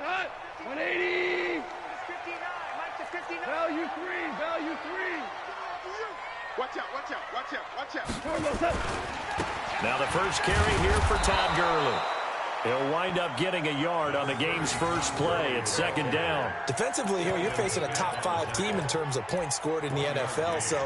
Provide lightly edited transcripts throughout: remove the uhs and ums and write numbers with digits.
180. 59. Value three. Watch out. Now the first carry here for Todd Gurley. He'll wind up getting a yard on the game's first play. It's second down. Defensively here, you're facing a top-5 team in terms of points scored in the NFL. So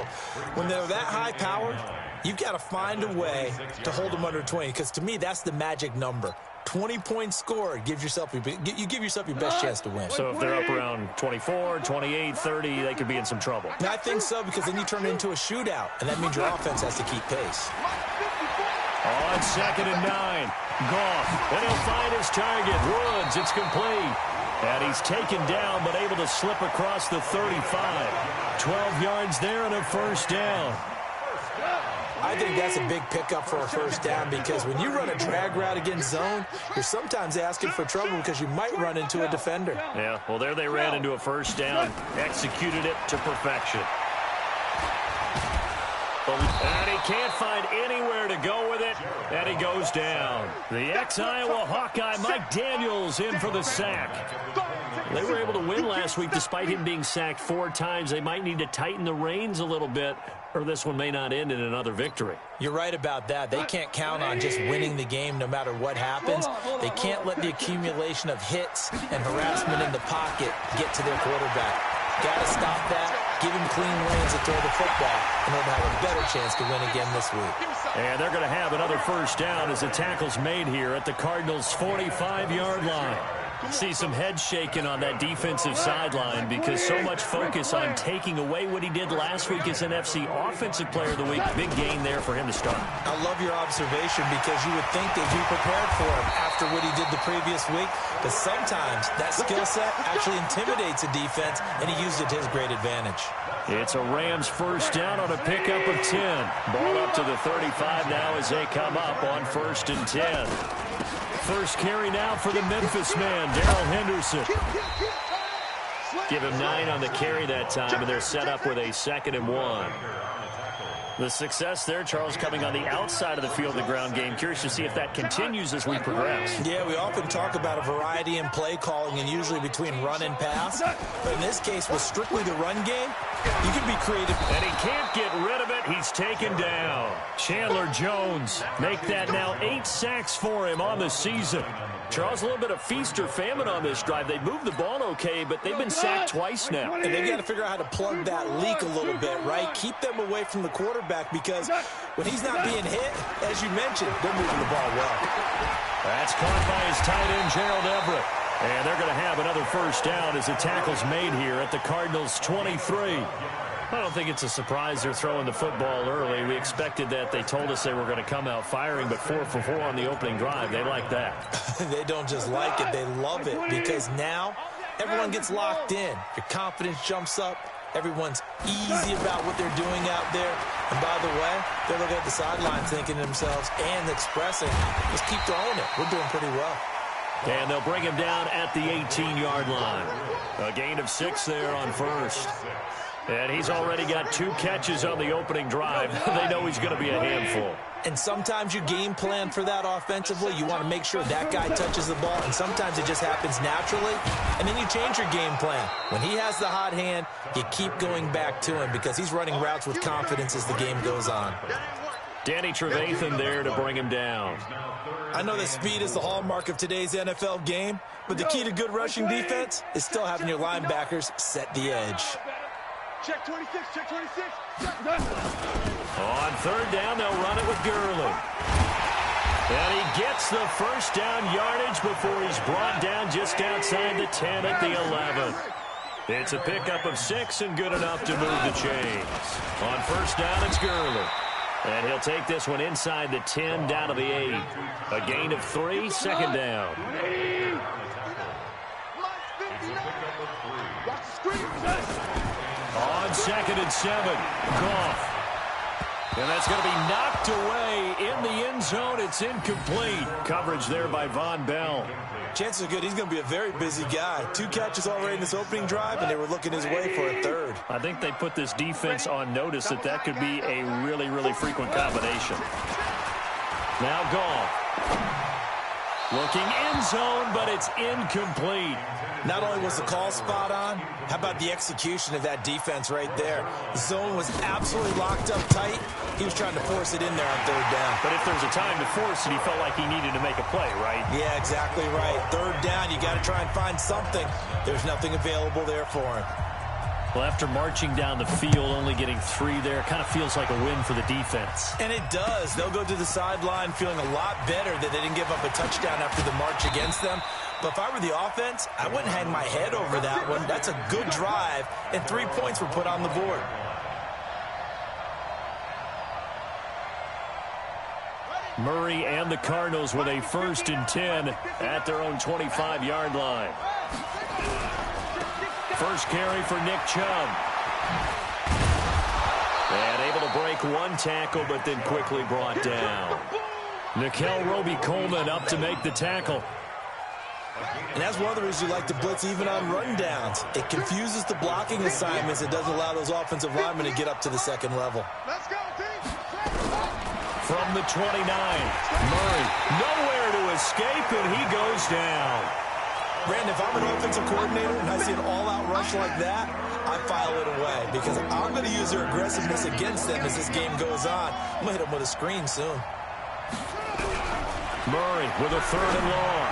when they're that high-powered, you've got to find a way to hold them under 20. Because to me, that's the magic number. 20 points scored, you give yourself your best chance to win. So if they're up around 24, 28, 30, they could be in some trouble. And I think so, because then you turn it into a shootout, and that means your offense has to keep pace. On 2nd and 9, Goff, and he'll find his target. Woods, it's complete. And he's taken down, but able to slip across the 35. 12 yards there and a first down. I think that's a big pickup for a first down, because when you run a drag route against zone, you're sometimes asking for trouble because you might run into a defender. Yeah, well, there they ran into a first down, executed it to perfection. And he can't find anywhere to go with it, and he goes down. The ex-Iowa Hawkeye, Mike Daniels, in for the sack. They were able to win last week despite him being sacked 4 times. They might need to tighten the reins a little bit, or this one may not end in another victory. You're right about that. They can't count on just winning the game no matter what happens. They can't let the accumulation of hits and harassment in the pocket get to their quarterback. Got to stop that, give him clean lanes to throw the football in order to have a better chance to win again this week. And they're going to have another first down as the tackle's made here at the Cardinals' 45-yard line. See some head shaking on that defensive sideline because so much focus on taking away what he did last week as an NFC Offensive Player of the Week. Big gain there for him to start. I love your observation, because you would think they'd be prepared for him after what he did the previous week. But sometimes that skill set actually intimidates a defense, and he used it to his great advantage. It's a Rams first down on a pickup of 10. Ball up to the 35 now as they come up on 1st and 10. First carry now for the Memphis man, Darrell Henderson. Give him 9 on the carry that time, and they're set up with a 2nd and 1. The success there, Charles, coming on the outside of the field, the ground game. Curious to see if that continues as we progress. Yeah, we often talk about a variety in play calling and usually between run and pass. But in this case, with strictly the run game, you can be creative. And he can't get rid of it. He's taken down. Chandler Jones make that now 8 sacks for him on the season. Charles, a little bit of feast or famine on this drive. They moved the ball okay, but they've been sacked twice now. And they've got to figure out how to plug that leak a little bit, right? Keep them away from the quarterback, because when he's not being hit, as you mentioned, they're moving the ball well. That's caught by his tight end, Gerald Everett. And they're going to have another first down as the tackle's made here at the Cardinals' 23. I don't think it's a surprise they're throwing the football early. We expected that. They told us they were going to come out firing, but 4 for 4 on the opening drive. They like that. They don't just like it, they love it, because now everyone gets locked in. Your confidence jumps up. Everyone's easy about what they're doing out there. And by the way, they're looking at the sideline thinking to themselves and expressing, let's keep throwing it. We're doing pretty well. And they'll bring him down at the 18-yard line. A gain of 6 there on first. And he's already got 2 catches on the opening drive. They know he's going to be a handful. And sometimes you game plan for that offensively. You want to make sure that guy touches the ball, and sometimes it just happens naturally. And then you change your game plan. When he has the hot hand, you keep going back to him because he's running routes with confidence as the game goes on. Danny Trevathan there to bring him down. I know that speed is the hallmark of today's NFL game, but the key to good rushing defense is still having your linebackers set the edge. Check 26, check 26. On 3rd down, they'll run it with Gurley. And he gets the first down yardage before he's brought down just outside the 10 at the 11. It's a pickup of 6 and good enough to move the chains. On 1st down, it's Gurley. And he'll take this one inside the 10 down to the 8. A gain of 3, 2nd down. On 2nd and 7, Goff. And that's going to be knocked away in the end zone. It's incomplete. Coverage there by Von Bell. Chances are good he's going to be a very busy guy. 2 catches already in this opening drive, and they were looking his way for a 3rd. I think they put this defense on notice that could be a really, really frequent combination. Now Goff. Looking end zone, but it's incomplete. Not only was the call spot on, how about the execution of that defense right there? The zone was absolutely locked up tight. He was trying to force it in there on third down. But if there's a time to force it, he felt like he needed to make a play, right? Yeah, exactly right. Third down, you got to try and find something. There's nothing available there for him. Well, after marching down the field, only getting 3 there, kind of feels like a win for the defense. And it does. They'll go to the sideline feeling a lot better that they didn't give up a touchdown after the march against them. But if I were the offense, I wouldn't hang my head over that one. That's a good drive, and 3 points were put on the board. Murray and the Cardinals with a 1st and 10 at their own 25-yard line. First carry for Nick Chubb. And able to break 1 tackle, but then quickly brought down. Nickel Roby-Coleman up to make the tackle. And that's one of the reasons you like to blitz even on rundowns. It confuses the blocking assignments. It doesn't allow those offensive linemen to get up to the second level. Let's go, team. From the 29, Murray nowhere to escape, and he goes down. Brandon, if I'm an offensive coordinator and I see an all-out rush like that, I file it away because I'm going to use their aggressiveness against them as this game goes on. I'm going to hit them with a screen soon. Murray with a 3rd and long.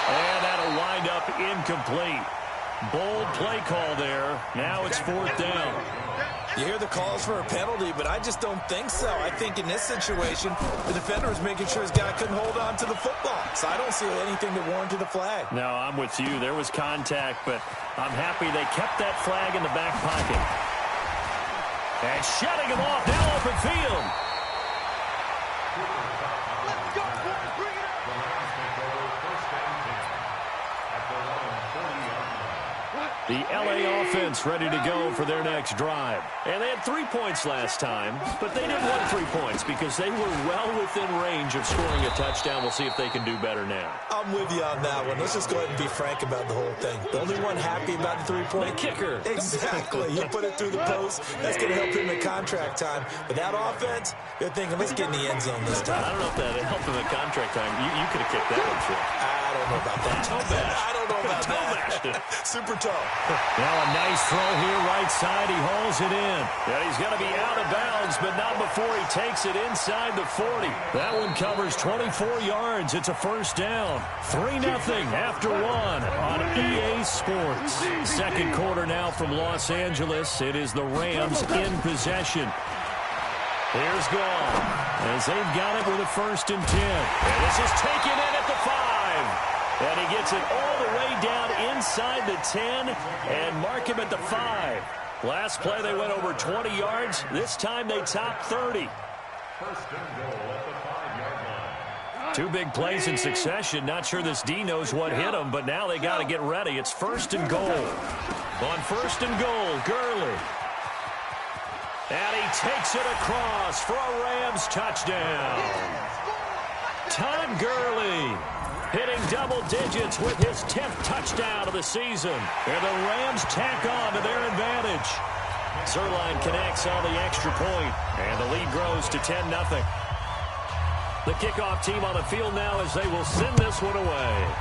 And that'll wind up incomplete. Bold play call there. Now it's 4th down. You hear the calls for a penalty, but I just don't think so. I think in this situation, the defender was making sure his guy couldn't hold on to the football. So I don't see anything that warranted a flag. No, I'm with you. There was contact, but I'm happy they kept that flag in the back pocket. And shutting him off now open field. Let's go, boys. Bring it up. The LA offense ready to go for their next drive. And they had 3 points last time, but they didn't want 3 points because they were well within range of scoring a touchdown. We'll see if they can do better now. I'm with you on that one. Let's just go ahead and be frank about the whole thing. The only one happy about the 3-point kicker. Exactly. You put it through the post. That's going to help him at contract time. But that offense, they're thinking, let's get in the end zone this time. I don't know if that helped him at contract time. You could have kicked that one through. I don't know about that. I don't know about that. Super toe. Now a nice throw here right side. He hauls it in. And he's going to be out of bounds, but not before he takes it inside the 40. That one covers 24 yards. It's a 1st down. 3-0 after 1 on EA Sports. Second quarter now from Los Angeles. It is the Rams in possession. Here's Gall as they've got it with a 1st and 10. And this is taken in at the 5. And he gets it all the way down inside the 10 and mark him at the 5. Last play they went over 20 yards. This time they topped 30. 2 big plays in succession. Not sure this D knows what hit him, but now they got to get ready. It's 1st and goal. On 1st and goal, Gurley. And he takes it across for a Rams touchdown. Todd Gurley hitting double digits with his 10th touchdown of the season. And the Rams tack on to their advantage. Zerline connects on the extra point, and the lead grows to 10-0. The kickoff team on the field now as they will send this one away.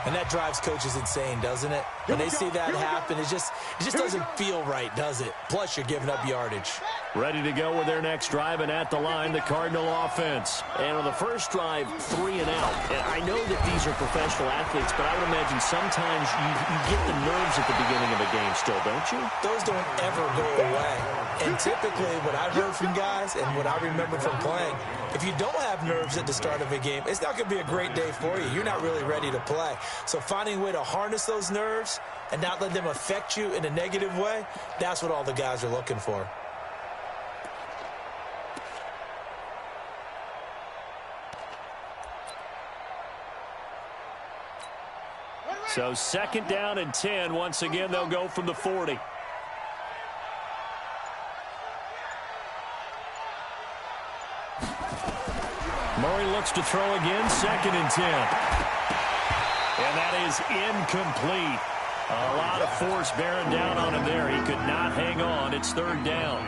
And that drives coaches insane, doesn't it? When they see that happen, it just doesn't feel right, does it? Plus, you're giving up yardage. Ready to go with their next drive, and at the line, the Cardinal offense. And on the first drive, 3 and out. And I know that these are professional athletes, but I would imagine sometimes you get the nerves at the beginning of a game still, don't you? Those don't ever go away. And typically, what I've heard from guys and what I remember from playing, if you don't have nerves at the start of a game, it's not going to be a great day for you. You're not really ready to play. So finding a way to harness those nerves and not let them affect you in a negative way, that's what all the guys are looking for. So 2nd down and 10. Once again, they'll go from the 40. Murray looks to throw again. 2nd and 10. And that is incomplete. A lot of force bearing down on him there. He could not hang on. It's 3rd down.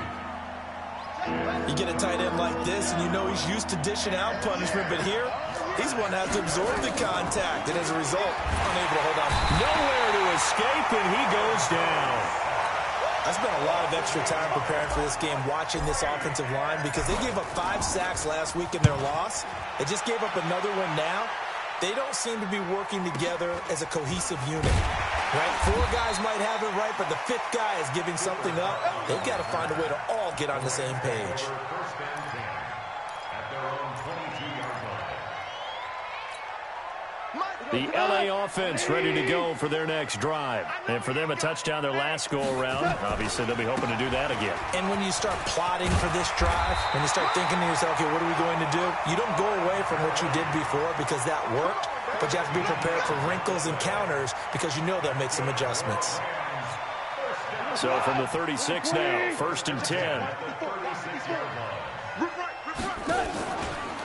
You get a tight end like this, and you know he's used to dishing out punishment, but here, he's one that has to absorb the contact, and as a result, unable to hold on. Nowhere to escape, and he goes down. I spent a lot of extra time preparing for this game, watching this offensive line, because they gave up 5 sacks last week in their loss. They just gave up another one now. They don't seem to be working together as a cohesive unit. Right? 4 guys might have it right, but the 5th guy is giving something up. They've got to find a way to all get on the same page. The LA offense ready to go for their next drive. And for them, a touchdown their last go-around. Obviously, they'll be hoping to do that again. And when you start plotting for this drive, when you start thinking to yourself, okay, what are we going to do? You don't go away from what you did before because that worked, but you have to be prepared for wrinkles and counters because you know they'll make some adjustments. So from the 36 now, 1st and 10.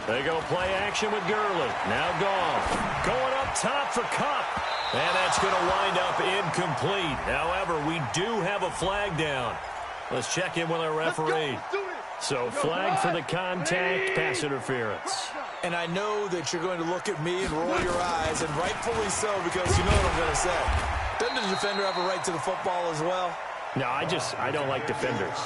They go play action with Gurley. Now Goff. Going up top for Cup. And that's going to wind up incomplete. However, we do have a flag down. Let's check in with our referee. So flag for the contact, pass interference. And I know that you're going to look at me and roll your eyes, and rightfully so, because you know what I'm going to say. Doesn't the defender have a right to the football as well? No, I don't like defenders.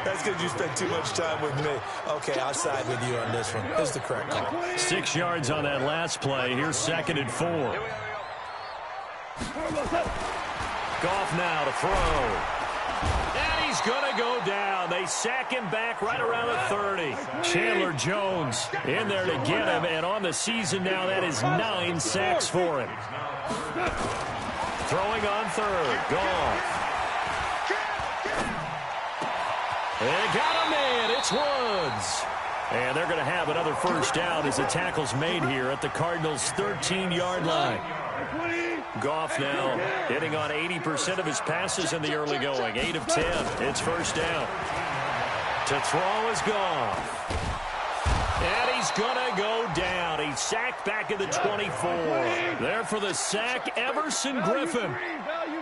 That's because you spent too much time with me. Okay, I'll side with you on this one. This is the correct call. 6 yards on that last play. Here's 2nd and 4. Goff now to throw. And he's going to go down. They sack him back right around the 30. Chandler Jones in there to get him. And on the season now, that is 9 sacks for him. Throwing on 3rd. Goff. And got him in. It's Woods. And they're going to have another first down as the tackle's made here at the Cardinals' 13-yard line. Goff now hitting on 80% of his passes in the early going. 8 of 10. It's first down. To throw is Goff. And he's going to go down. He's sacked back at the 24. There for the sack, Everson Griffin.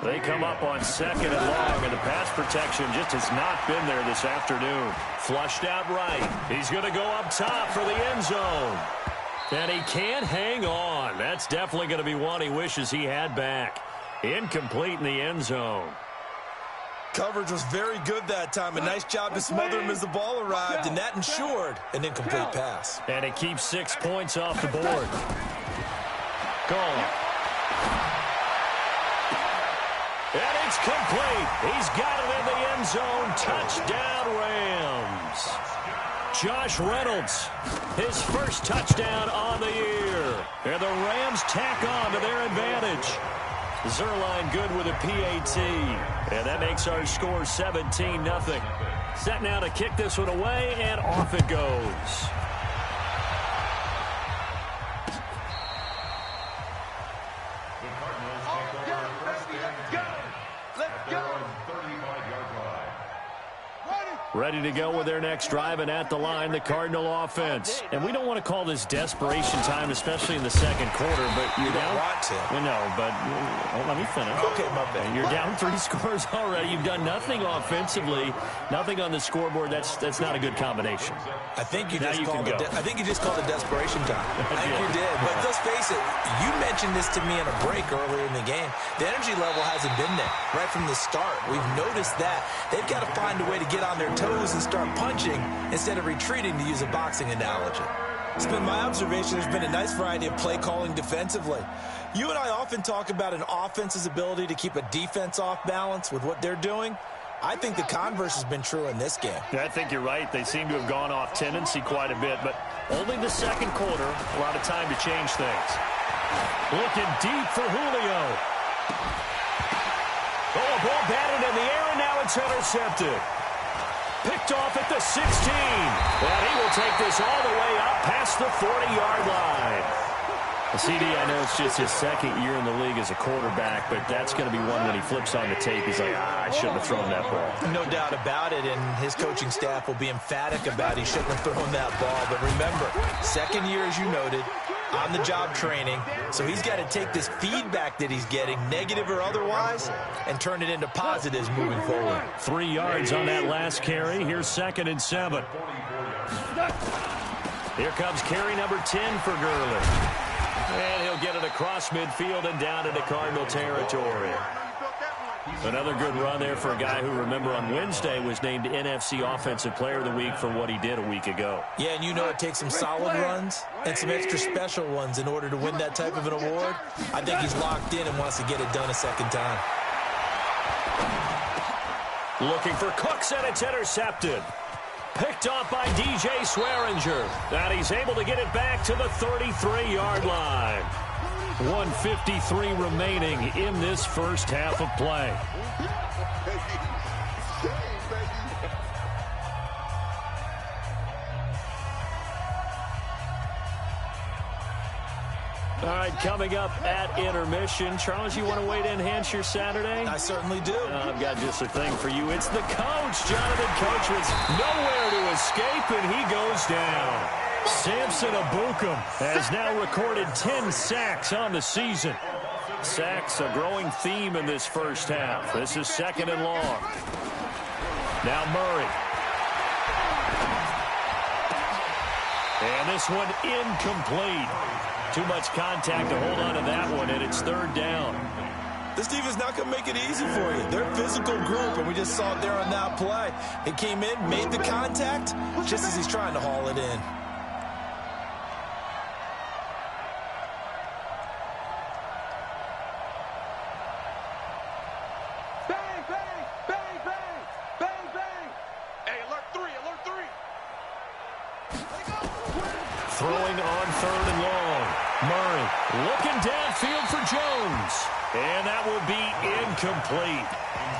They come up on 2nd and long, and the pass protection just has not been there this afternoon. Flushed out right. He's going to go up top for the end zone. And he can't hang on. That's definitely going to be one he wishes he had back. Incomplete in the end zone. Coverage was very good that time. A nice job to smother him as the ball arrived, and that ensured an incomplete pass. And it keeps 6 points off the board. Goal. And it's complete. He's got it in the end zone. Touchdown, Rams. Josh Reynolds, his first touchdown on the year. And the Rams tack on to their advantage. Zerline good with a PAT. And that makes our score 17-0. Set now to kick this one away, and off it goes. Ready to go with their next drive, and at the line, the Cardinal offense. And we don't want to call this desperation time, especially in the second quarter, but you're down. Want to. No, but let me finish. Okay, my bad. You're down 3 scores already. You've done nothing offensively, nothing on the scoreboard. That's not a good combination. I think you just called it desperation time. I think you did. But let's face it, you mentioned this to me in a break earlier in the game. The energy level hasn't been there right from the start. We've noticed that. They've got to find a way to get on their toes and start punching instead of retreating, to use a boxing analogy. It's been my observation there's been a nice variety of play calling defensively. You and I often talk about an offense's ability to keep a defense off balance with what they're doing. I think the converse has been true in this game. Yeah, I think you're right. They seem to have gone off tendency quite a bit, but only the second quarter, a lot of time to change things. Looking deep for Julio. Oh, a ball batted in the air, and now it's intercepted. Picked off at the 16. And he will take this all the way up past the 40-yard line. CD, I know it's just his second year in the league as a quarterback, but that's going to be one when he flips on the tape. He's like, I shouldn't have thrown that ball. No doubt about it, and his coaching staff will be emphatic about he shouldn't have thrown that ball. But remember, second year, as you noted, on-the-job training. So he's got to take this feedback that he's getting, negative or otherwise, and turn it into positives moving forward. 3 yards on that last carry. Here's 2nd and 7. Here comes carry number 10 for Gurley. And he'll get it across midfield and down into Cardinal territory. Another good run there for a guy who, remember, on Wednesday was named NFC Offensive Player of the Week for what he did a week ago. Yeah, and you know it takes some solid runs and some extra special ones in order to win that type of an award. I think he's locked in and wants to get it done a second time. Looking for Cooks, and it's intercepted. Picked off by DJ Swearinger. And he's able to get it back to the 33-yard line. 1:53 remaining in this first half of play. All right, coming up at intermission. Charles, you want to wait to enhance your Saturday? I certainly do. I've got just a thing for you. It's the coach. Jonathan Coach was nowhere to escape, and he goes down. Samson Abukum has now recorded 10 sacks on the season. Sacks, a growing theme in this first half. This is 2nd and long. Now Murray. And this one incomplete. Too much contact to hold on to that one, and it's 3rd down. This defense not going to make it easy for you. They're a physical group, and we just saw it there on that play. It came in, made the contact, just as he's trying to haul it in. Bang, bang, bang, bang, bang, bang. Hey, alert 3, alert 3. Throwing on 3rd and long. Murray looking downfield for Jones. And that will be incomplete.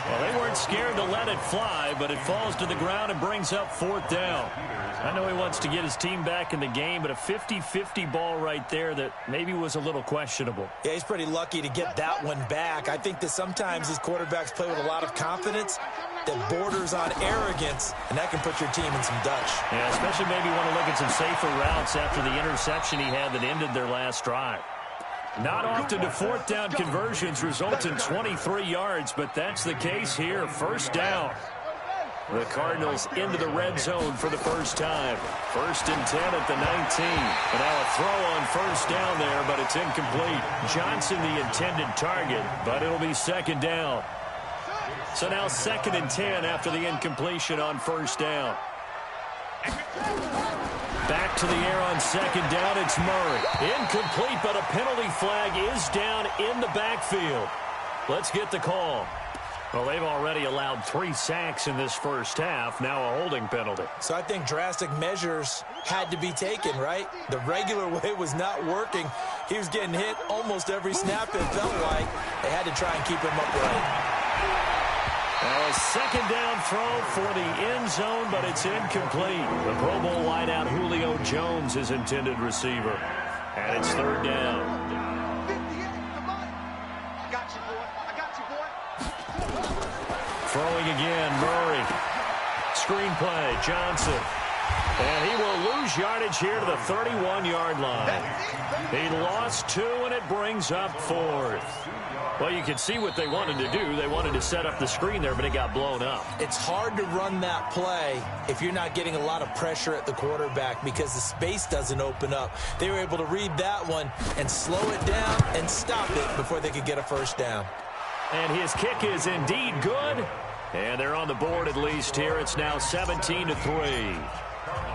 Well, they weren't scared to let it fly, but it falls to the ground and brings up 4th down. I know he wants to get his team back in the game, but a 50-50 ball right there that maybe was a little questionable. Yeah, he's pretty lucky to get that one back. I think that sometimes these quarterbacks play with a lot of confidence that borders on arrogance, and that can put your team in some Dutch. Yeah, especially maybe want to look at some safer routes after the interception he had that ended their last drive. Not often do 4th down conversions result in 23 yards, but that's the case here. 1st down. The Cardinals into the red zone for the first time. 1st and 10 at the 19. And now a throw on 1st down there, but it's incomplete. Johnson the intended target, but it'll be 2nd down. So now 2nd and 10 after the incompletion on 1st down. Back to the air on 2nd down, it's Murray. Incomplete, but a penalty flag is down in the backfield. Let's get the call. Well, they've already allowed 3 sacks in this first half, now a holding penalty. So I think drastic measures had to be taken, right? The regular way was not working. He was getting hit almost every snap, it felt like. They had to try and keep him upright. Now a 2nd down throw for the end zone, but it's incomplete. The Pro Bowl wideout Julio Jones is intended receiver. And it's 3rd down. 58, come on. I got you, boy. I got you, boy. Throwing again, Murray. Screen play, Johnson. And he will lose yardage here to the 31-yard line. He lost 2, and it brings up 4th. Well, you can see what they wanted to do. They wanted to set up the screen there, but it got blown up. It's hard to run that play if you're not getting a lot of pressure at the quarterback because the space doesn't open up. They were able to read that one and slow it down and stop it before they could get a 1st down. And his kick is indeed good. And they're on the board at least here. It's now 17-3.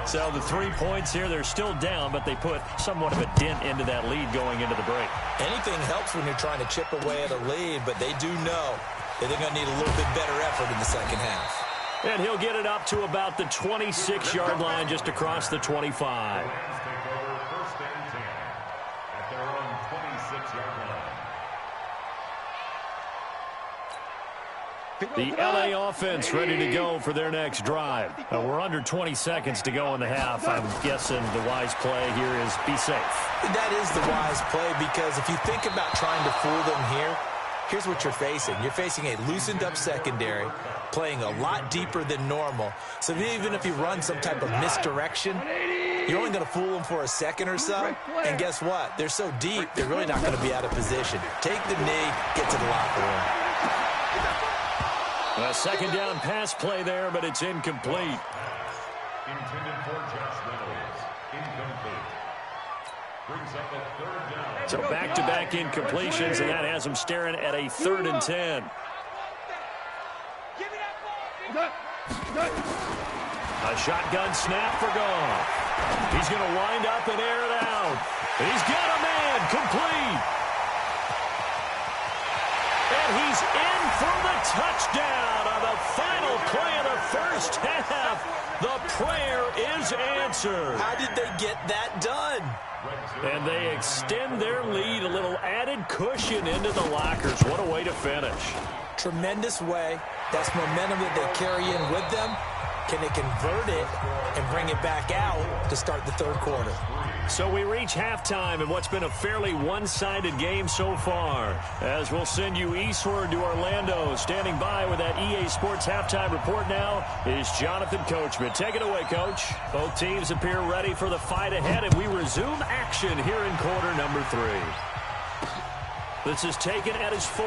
So the 3 points here, they're still down, but they put somewhat of a dent into that lead going into the break. Anything helps when you're trying to chip away at a lead, but they do know that they're going to need a little bit better effort in the second half. And he'll get it up to about the 26-yard line, just across the 25. The LA offense ready to go for their next drive. We're under 20 seconds to go in the half. I'm guessing the wise play here is be safe. That is the wise play because if you think about trying to fool them here, here's what you're facing. You're facing a loosened up secondary, playing a lot deeper than normal. So even if you run some type of misdirection, You're only going to fool them for a second or so, and guess what? They're so deep, they're really not going to be out of position. Take the knee, get to the locker room. A second down pass play there, but it's incomplete. Intended for Josh Reynolds. Incomplete. Brings up a third down. So back-to-back incompletions, and that has him staring at a 3rd and 10. A shotgun snap for Goff. He's going to wind up and air it out. He's got a man complete. And he's in for the touchdown on the final play of the first half. The prayer is answered. How did they get that done? And they extend their lead, a little added cushion into the lockers. What a way to finish. Tremendous way. That's momentum that they carry in with them. Can they convert it and bring it back out to start the third quarter? So we reach halftime in what's been a fairly one-sided game so far. As we'll send you eastward to Orlando. Standing by with that EA Sports halftime report now is Jonathan Coachman. Take it away, Coach. Both teams appear ready for the fight ahead, and we resume action here in quarter number 3. This is taken at his 4.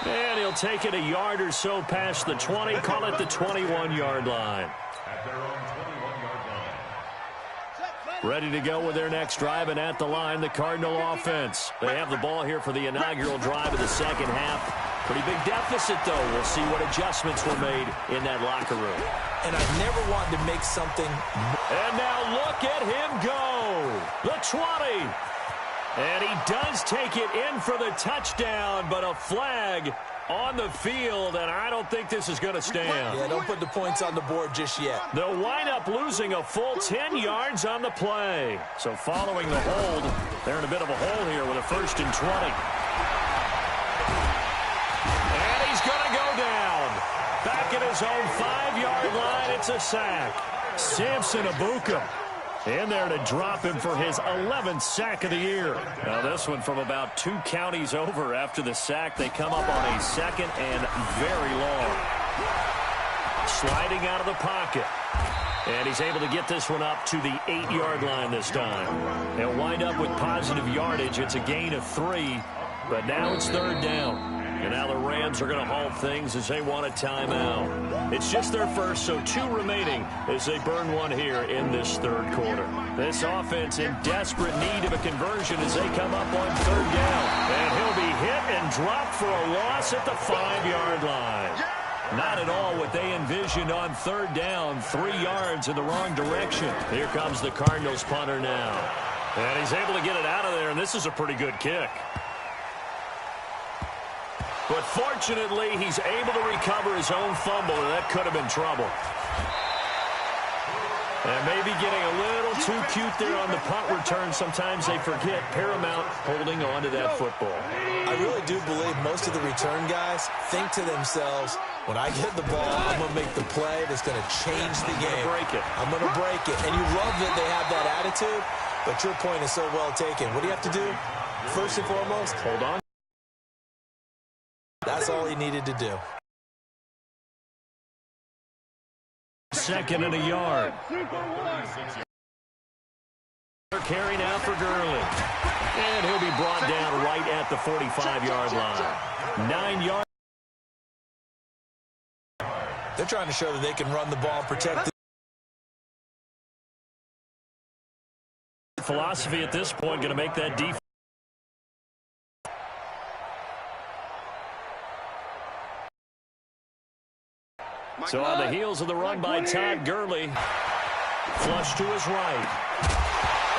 And he'll take it a yard or so past the 20, call it the 21-yard line. At their own 21-yard line. Ready to go with their next drive, and at the line, the Cardinal offense. They have the ball here for the inaugural drive of the second half. Pretty big deficit, though. We'll see what adjustments were made in that locker room. And I never wanted to make something. And now look at him go. The 20. And he does take it in for the touchdown, but a flag on the field, and I don't think this is going to stand. Yeah, don't put the points on the board just yet. They'll wind up losing a full 10 yards on the play. So following the hold, they're in a bit of a hole here with a 1st and 20. And he's going to go down. Back at his own 5-yard line, it's a sack. Samson Abuka in there to drop him for his 11th sack of the year. Now this one from about 2 counties over after the sack. They come up on a 2nd and very long. Sliding out of the pocket. And he's able to get this one up to the 8-yard line this time. They'll wind up with positive yardage. It's a gain of 3, but now it's 3rd down. And now the Rams are going to halt things as they want a timeout. It's just their first, so 2 remaining as they burn one here in this 3rd quarter. This offense in desperate need of a conversion as they come up on 3rd down. And he'll be hit and dropped for a loss at the 5-yard line. Not at all what they envisioned on 3rd down. 3 yards in the wrong direction. Here comes the Cardinals punter now. And he's able to get it out of there, and this is a pretty good kick. But fortunately, he's able to recover his own fumble, and that could have been trouble. And maybe getting a little too cute there on the punt return. Sometimes they forget paramount holding on to that football. I really do believe most of the return guys think to themselves, when I get the ball, I'm going to make the play that's going to change the game. I'm going to break it. And you love that they have that attitude, but your point is so well taken. What do you have to do? First and foremost, hold on. That's all he needed to do. 2nd and a yard. Carry now for Gurley. And he'll be brought down right at the 45-yard line. 9 yards. They're trying to show that they can run the ball, protect the philosophy at this point, going to make that defense. So on the heels of the run by Todd Gurley, flush to his right.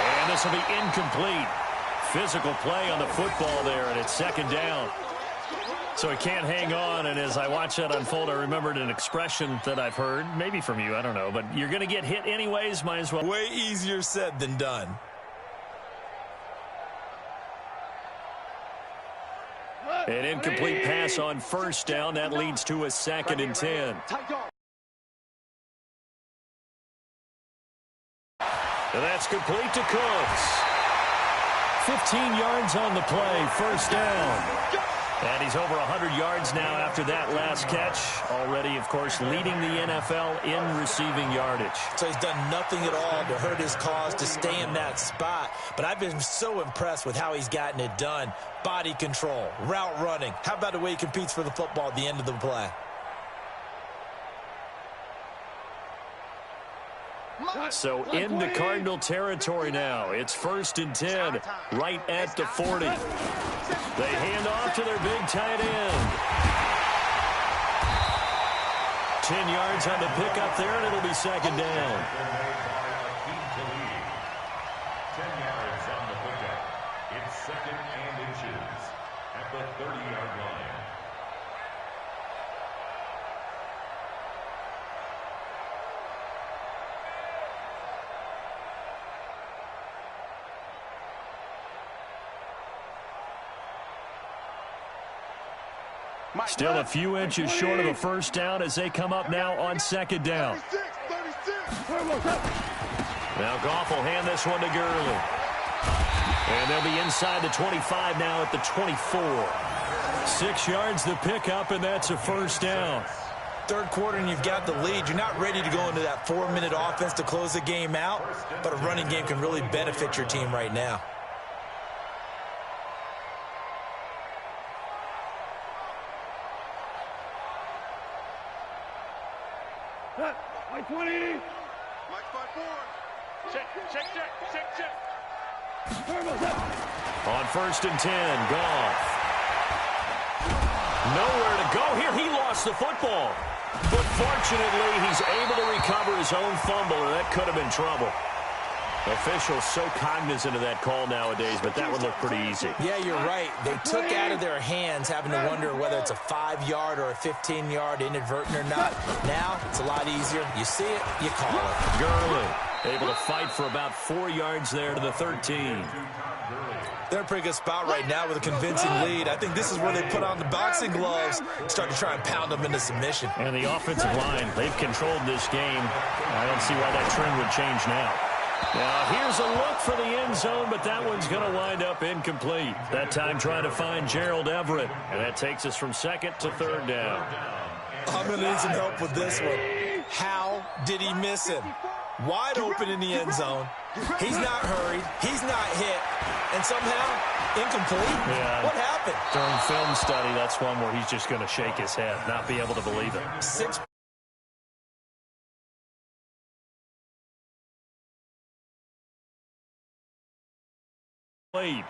And this will be incomplete. Physical play on the football there, and it's 2nd down. So he can't hang on, and as I watch that unfold, I remembered an expression that I've heard, maybe from you, I don't know, but you're going to get hit anyways, might as well. Way easier said than done. An incomplete pass on 1st down. That leads to a 2nd and 10. And that's complete to Cooks. 15 yards on the play. 1st down. And he's over 100 yards now after that last catch. Already, of course, leading the NFL in receiving yardage. So he's done nothing at all to hurt his cause to stay in that spot. But I've been so impressed with how he's gotten it done. Body control, route running. How about the way he competes for the football at the end of the play? So into Cardinal territory now. It's 1st and 10, right at the 40. They hand off to their big tight end. 10 yards on the pickup there, and it'll be 2nd down. 10 yards on the pickup. It's 2nd and inches at the 30-yard line. Still a few inches short of a 1st down as they come up now on 2nd down. Now Goff will hand this one to Gurley. And they'll be inside the 25 now at the 24. 6 yards the pickup, and that's a 1st down. 3rd quarter and you've got the lead. You're not ready to go into that 4-minute offense to close the game out, but a running game can really benefit your team right now. Mike 20. Mike 5-4. Check. On 1st and 10, Goff. Nowhere to go here. He lost the football. But fortunately, he's able to recover his own fumble, or that could have been trouble. Officials so cognizant of that call nowadays, but that would look pretty easy. Yeah, you're right. They took out of their hands having to wonder whether it's a 5-yard or a 15-yard inadvertent or not. Now, it's a lot easier. You see it, you call it. Gurley able to fight for about 4 yards there to the 13. They're in a pretty good spot right now with a convincing lead. I think this is where they put on the boxing gloves and start to try and pound them into submission. And the offensive line, they've controlled this game. I don't see why that trend would change now. Now, here's a look for the end zone, but that one's going to wind up incomplete. That time trying to find Gerald Everett. And that takes us from 2nd to 3rd down. I'm going to need some help with this one. How did he miss him? Wide open in the end zone. He's not hurried. He's not hit. And somehow, incomplete? Yeah. What happened? During film study, that's one where he's just going to shake his head, not be able to believe it. 6 Lead.